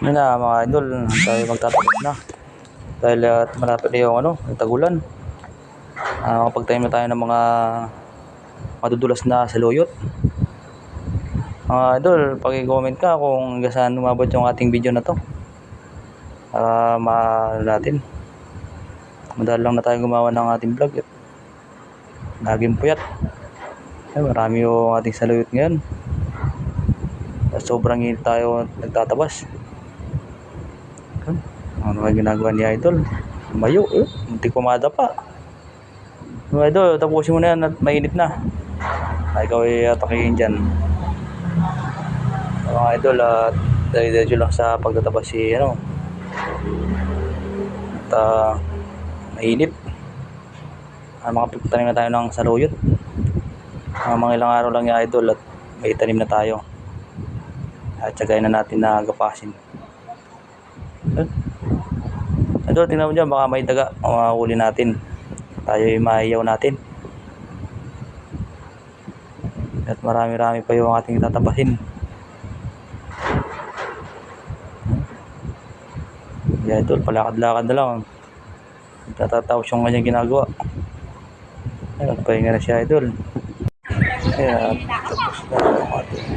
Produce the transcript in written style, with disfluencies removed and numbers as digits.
Yun na mga idol, tayo magtatapos na. Dahil malapit na yung tagulan. Kapagtayo na tayo ng mga madudulas na saluyot. Mga idol, pag-comment ka kung hanggang saan umabot yung ating video na to. Para natin. Madali lang na tayo gumawa ng ating vlog. Laging puyat. Marami yung ating saluyot ngayon. Sobrang init tayo nagtatabas. Ano nga ginagawa ni idol? Mayo, hindi kumada pa. Idol, tapusin mo na yan at mainit na. Ikaw ay atakihin dyan. Mga idol, dahil lang sa pagtatabas si at mainit. Mga pagtanim na tayo ng saluyot. Mga ilang araw lang yung idol at may tanim na tayo. At tsagayin na natin na gapasin. Idol, tingnan mo dyan, baka may daga. Mahuli natin. Tayo yung maiyaw natin. At marami-rami pa yung ating tatapasin. Yeah, idol, palakad-lakad na lang. Tatataos yung kanyang ginagawa. Ay, magpahinga na siya, idol. Ayan, tapos na ang ating